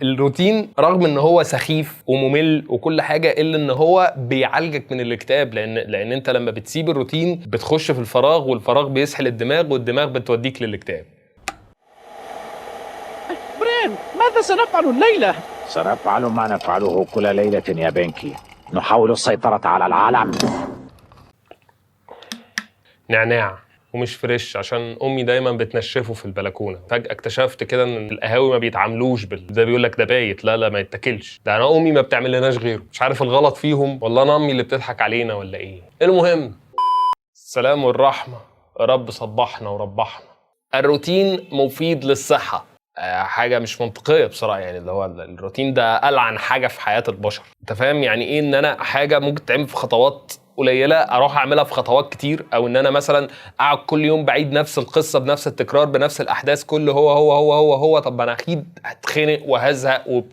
الروتين رغم ان هو سخيف وممل وكل حاجه الا ان هو بيعالجك من الاكتئاب، لان انت لما بتسيب الروتين بتخش في الفراغ، والفراغ بيسحل الدماغ، والدماغ بتوديك للاكتئاب. برين، ماذا سنفعل الليله؟ سنفعل ما نفعله كل ليله يا بنكي، نحاول السيطره على العالم. نعناع ومش فريش عشان امي دايما بتنشفه في البلكونه. فجاه اكتشفت كده ان القهاوي ما بيتعاملوش ده بيقول لك ده بايت، لا ما يتاكلش، ده انا امي ما بتعمل لناش غيره. مش عارف الغلط فيهم ولا انا امي اللي بتضحك علينا ولا ايه. المهم، السلام والرحمه رب صبحنا وربحنا. الروتين مفيد للصحه، حاجه مش منطقيه بصراحه. يعني اللي هو الروتين ده ألعن حاجه في حياه البشر. انت فاهم يعني ايه ان انا حاجه ممكن تعمل في خطوات قليله اروح اعملها في خطوات كتير، او ان انا مثلا اقعد كل يوم بعيد نفس القصه بنفس التكرار بنفس الاحداث كله هو. طب انا اكيد هتخنق وهزهق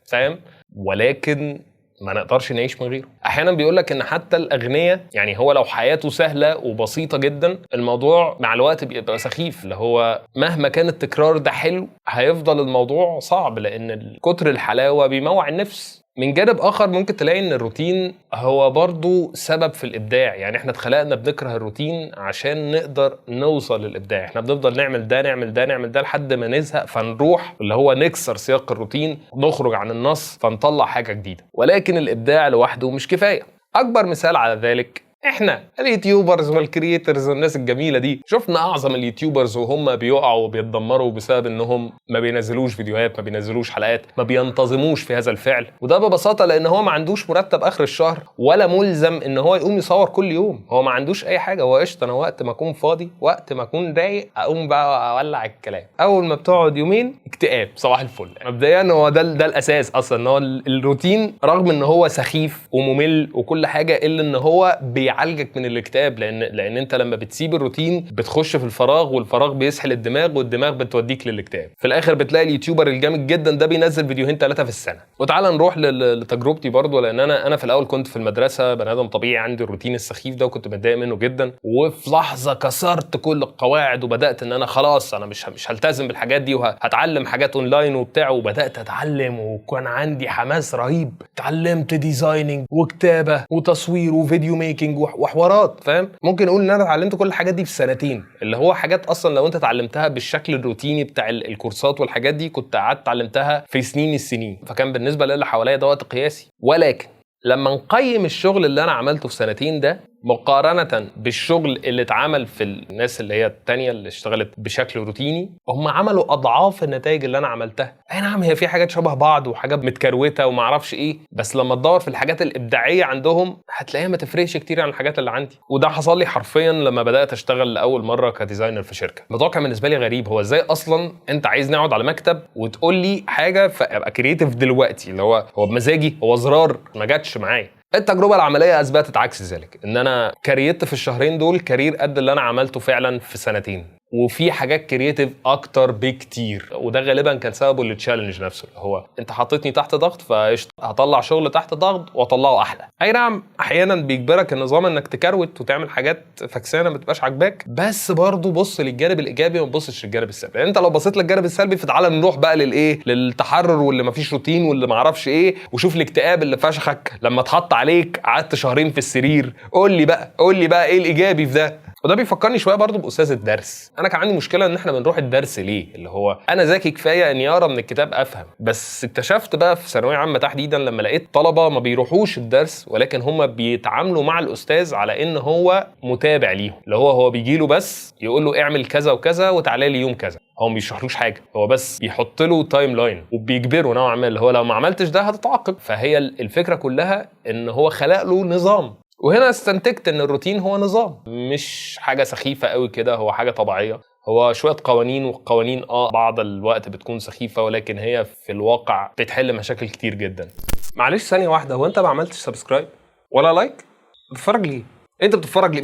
فاهم؟ ولكن ما نقدرش نعيش من غيره. احيانا بيقولك ان حتى الاغنياء، يعني هو لو حياته سهله وبسيطه جدا، الموضوع مع الوقت بيبقى سخيف. اللي هو مهما كان التكرار ده حلو هيفضل الموضوع صعب، لان كتر الحلاوه بيموع النفس. من جانب اخر ممكن تلاقي ان الروتين هو برضو سبب في الابداع. يعني احنا اتخلقنا بنكره الروتين عشان نقدر نوصل للابداع. احنا بنفضل نعمل ده لحد ما نزهق، فنروح اللي هو نكسر سياق الروتين، نخرج عن النص، فنطلع حاجة جديدة. ولكن الابداع لوحده مش كفاية. اكبر مثال على ذلك احنا اليوتيوبرز والكرييترز والناس الجميله دي. شفنا اعظم اليوتيوبرز وهم بيقعوا وبيتدمروا بسبب انهم ما بينزلوش فيديوهات، ما بينزلوش حلقات، ما بينتظموش في هذا الفعل. وده ببساطه لان هو ما عندوش مرتب اخر الشهر، ولا ملزم ان هو يقوم يصور كل يوم. هو ما عندوش اي حاجه، هو قشطه، انا وقت ما اكون فاضي، وقت ما اكون رايق، اقوم بقى اولع الكلام. اول ما بتقعد يومين اكتئاب صباح الفل. مبدئيا هو ده الاساس اصلا، ان هو الروتين رغم ان هو سخيف وممل وكل حاجه الا ان هو بيعالجك من الاكتئاب، لان انت لما بتسيب الروتين بتخش في الفراغ، والفراغ بيسحل الدماغ، والدماغ بتوديك للاكتئاب. في الاخر بتلاقي اليوتيوبر الجامد جدا ده بينزل فيديوهين 3 في السنه. وتعالى نروح لتجربتي برضو، لان انا في الاول كنت في المدرسه بني ادم طبيعي عندي الروتين السخيف ده، وكنت متضايق منه جدا. وفي لحظه كسرت كل القواعد وبدات ان انا خلاص انا مش هلتزم بالحاجات دي، وهتعلم حاجات اونلاين وبتاع. وبدات اتعلم وكان عندي حماس رهيب. اتعلمت ديزايننج وكتابه وتصوير وفيديو ميكنج وحوارات، فاهم؟ ممكن اقول ان انا اتعلمت كل الحاجات دي في سنتين، اللي هو حاجات اصلا لو انت اتعلمتها بالشكل الروتيني بتاع الكورسات والحاجات دي كنت قعدت اتعلمتها في سنين السنين. فكان بالنسبه للي حواليا ده وقت قياسي. ولكن لما نقيم الشغل اللي انا عملته في سنتين ده مقارنة بالشغل اللي اتعمل في الناس اللي هي التانية اللي اشتغلت بشكل روتيني، هم عملوا اضعاف النتائج اللي انا عملتها. اي نعم هي في حاجات شبه بعض وحاجات متكروته وما اعرفش ايه، بس لما تدور في الحاجات الابداعيه عندهم هتلاقيها ما تفرقش كتير عن الحاجات اللي عندي. وده حصل لي حرفيا لما بدات اشتغل لاول مره كديزاينر في شركه. الموضوع كان بالنسبه لي غريب. هو ازاي اصلا انت عايز نقعد على مكتب وتقول لي حاجه فابقى كرييتيف دلوقتي؟ اللي هو بمزاجي، هو زرار ما جاتش معايا. التجربه العمليه اثبتت عكس ذلك، ان انا كريت في الشهرين دول كارير قد اللي انا عملته فعلا في سنتين، وفي حاجات كرييتيف اكتر بكتير. وده غالبا كان سببه التشالنج نفسه، اللي هو انت حطيتني تحت ضغط فهطلع شغل تحت ضغط واطلعه احلى. اي نعم احيانا بيجبرك النظام انك تكروت وتعمل حاجات فكسانه ما تبقاش عاجباك، بس برضه بص للجانب الايجابي وما تبصش للجانب السلبي. يعني انت لو بصيت للجانب السلبي فتعالى نروح بقى للتحرر واللي ما فيش روتين واللي ما اعرفش ايه، وشوف الاكتئاب اللي فشخك لما اتحط عليك قعدت شهرين في السرير. قول لي بقى ايه الايجابي في ده؟ وده بيفكرني شويه برضو باستاذ الدرس. انا كان عندي مشكله ان احنا بنروح الدرس ليه؟ اللي هو انا ذكي كفايه اني اقرا من الكتاب افهم، بس اكتشفت بقى في ثانويه عامه تحديدا لما لقيت طلبه ما بيروحوش الدرس، ولكن هم بيتعاملوا مع الاستاذ على ان هو متابع ليهم. اللي هو بيجي له بس يقول له اعمل كذا وكذا وتعالى لي يوم كذا. هو ما بيشرحلوش حاجه، هو بس بيحط له تايم لاين وبيجبره نوعا ما، اللي هو لو ما عملتش ده هتتعاقب. فهي الفكره كلها ان هو خلق له نظام. وهنا استنتجت ان الروتين هو نظام، مش حاجه سخيفه قوي كده، هو حاجه طبيعيه. هو شويه قوانين، والقوانين بعض الوقت بتكون سخيفه، ولكن هي في الواقع بتحل مشاكل كتير جدا. معلش ثانيه واحده، هو انت ما عملتش سبسكرايب ولا لايك؟ بتتفرج ليه؟ انت بتتفرج ليه؟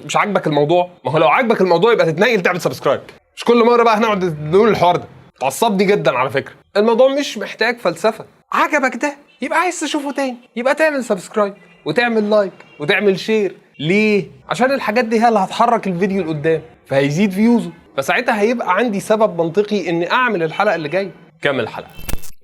مش عاجبك الموضوع؟ ما هو لو عاجبك الموضوع يبقى تتنقل تعمل سبسكرايب. مش كل مره بقى هنقعد نقول الحوار ده. تعصبني جدا على فكره. الموضوع مش محتاج فلسفه. عجبك ده يبقى عايز تشوفه تاني، يبقى تعمل سبسكرايب وتعمل لايك وتعمل شير. ليه؟ عشان الحاجات دي هي اللي هتحرك الفيديو لقدام، فهيزيد فيوزه، فساعتها هيبقى عندي سبب منطقي اني اعمل الحلقه اللي جايه. كمل الحلقه.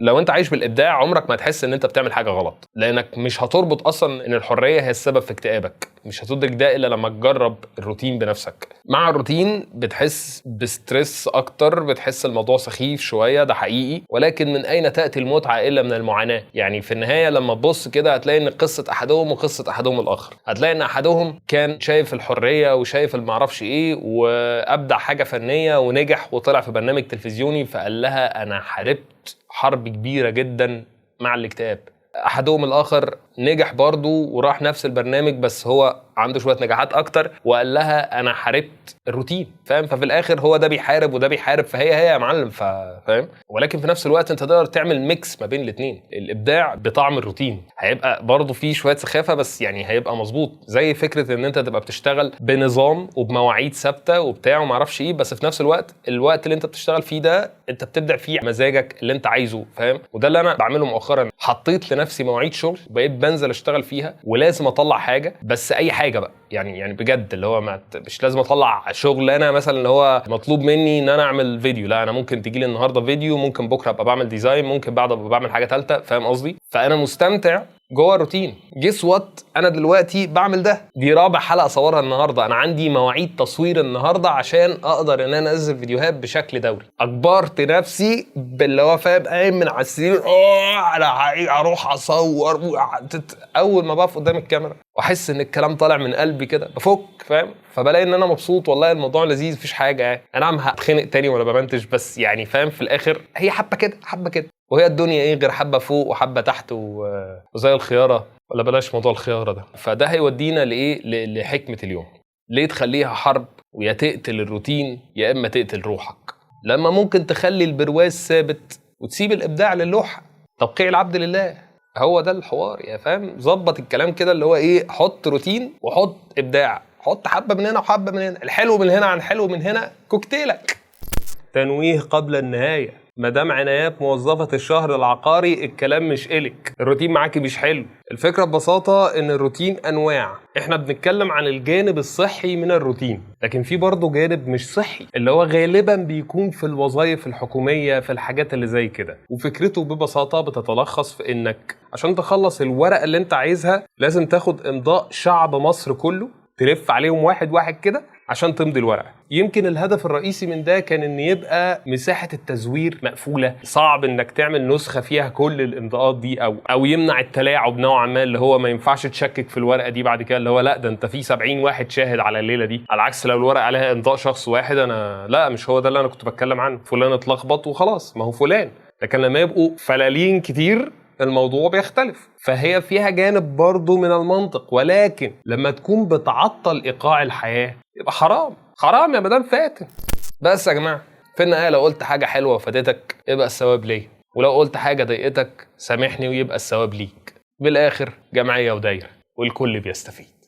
لو انت عايش بالابداع عمرك ما هتحس ان انت بتعمل حاجه غلط، لانك مش هتربط اصلا ان الحريه هي السبب في اكتئابك. مش هتدرك ده الا لما تجرب الروتين بنفسك. مع الروتين بتحس بستريس اكتر، بتحس الموضوع سخيف شويه، ده حقيقي، ولكن من اين تاتي المتعه الا من المعاناه؟ يعني في النهايه لما تبص كده هتلاقي ان قصه احدهم وقصه احدهم الاخر. هتلاقي ان احدهم كان شايف الحريه وشايف المعرفش ايه وابدع حاجه فنيه ونجح وطلع في برنامج تلفزيوني فقال لها انا حاربت حرب كبيره جدا مع الاكتئاب. احدهم الاخر نجح برضو وراح نفس البرنامج بس هو عنده شويه نجاحات اكتر وقال لها انا حاربت الروتين، فاهم؟ ففي الاخر هو ده بيحارب وده بيحارب، فهي يا معلم، فاهم؟ ولكن في نفس الوقت انت تقدر تعمل ميكس ما بين الاثنين، الابداع بطعم الروتين. هيبقى برضو فيه شويه سخافه بس يعني هيبقى مظبوط، زي فكره ان انت تبقى بتشتغل بنظام وبمواعيد ثابته وبتاع وما اعرفش ايه، بس في نفس الوقت اللي انت بتشتغل فيه ده انت بتبدع فيه مزاجك اللي انت عايزه، فاهم؟ وده اللي انا بعمله مؤخرا. حطيت لنفسي مواعيد شغل وبقيت بنزل اشتغل فيها ولازم اطلع حاجه، بس اي حاجه بقى يعني بجد اللي هو مش لازم اطلع شغل انا مثلا اللي هو مطلوب مني ان انا اعمل فيديو، لا انا ممكن تجي لي النهارده فيديو، ممكن بكره ابقى بعمل ديزاين، ممكن بعده ابقى بعمل حاجه ثالثه، فاهم قصدي؟ فانا مستمتع جوه الروتين. جيس وات، انا دلوقتي بعمل ده، دي رابع حلقه اصورها النهارده، انا عندي مواعيد تصوير النهارده عشان اقدر ان انا انزل فيديوهات بشكل دوري. اجبرت نفسي باللي هو فاهم قايم من على السرير انا اروح اصور اول ما بقف قدام الكاميرا واحس ان الكلام طالع من قلبي كده بفك، فاهم؟ فبلاقي ان انا مبسوط، والله الموضوع لذيذ، مفيش حاجه يعني. انا عم هتخنق تاني ولا بمنتج بس يعني فاهم، في الاخر هي حبه كده حبه كده، وهي الدنيا ايه غير حبه فوق وحبه تحت وزي الخياره، ولا بلاش موضوع الخياره ده. فده هيودينا لايه؟ لحكمه اليوم. ليه تخليها حرب ويا تقتل الروتين يا اما تقتل روحك، لما ممكن تخلي البرواز ثابت وتسيب الابداع للوحه؟ توقيع العبد لله، هو ده الحوار يا فاهم. ظبط الكلام كده اللي هو ايه، حط روتين وحط ابداع، حط حبه من هنا وحبه من هنا، الحلو من هنا عن الحلو من هنا، كوكتيلك. تنويه قبل النهايه، مدام عنايات موظفة الشهر العقاري الكلام مش إلك، الروتين معاكي مش حلو. الفكرة ببساطة ان الروتين انواع، احنا بنتكلم عن الجانب الصحي من الروتين، لكن في برضه جانب مش صحي اللي هو غالبا بيكون في الوظائف الحكومية، في الحاجات اللي زي كده. وفكرته ببساطة بتتلخص في انك عشان تخلص الورقة اللي انت عايزها لازم تاخد امضاء شعب مصر كله، تلف عليهم واحد واحد كده عشان تمضي الورقه. يمكن الهدف الرئيسي من ده كان ان يبقى مساحه التزوير مقفوله، صعب انك تعمل نسخه فيها كل الامضاءات دي، او يمنع التلاعب نوعا ما، اللي هو ما ينفعش تشكك في الورقه دي بعد كده، اللي هو لا ده انت في 70 واحد شاهد على الليله دي، على عكس لو الورقه عليها امضاء شخص واحد. انا لا، مش هو ده اللي انا كنت بتكلم عنه، فلان اتلخبط وخلاص ما هو فلان. لكن لما يبقوا فلالين كتير الموضوع بيختلف. فهي فيها جانب برضو من المنطق، ولكن لما تكون بتعطل إيقاع الحياة يبقى حرام يا مدام فاتن. بس يا جماعة في النهاية لو قلت حاجة حلوة فادتك يبقى الثواب ليا، ولو قلت حاجة ضايقتك سامحني ويبقى الثواب ليك. بالآخر جمعية ودايرة والكل بيستفيد.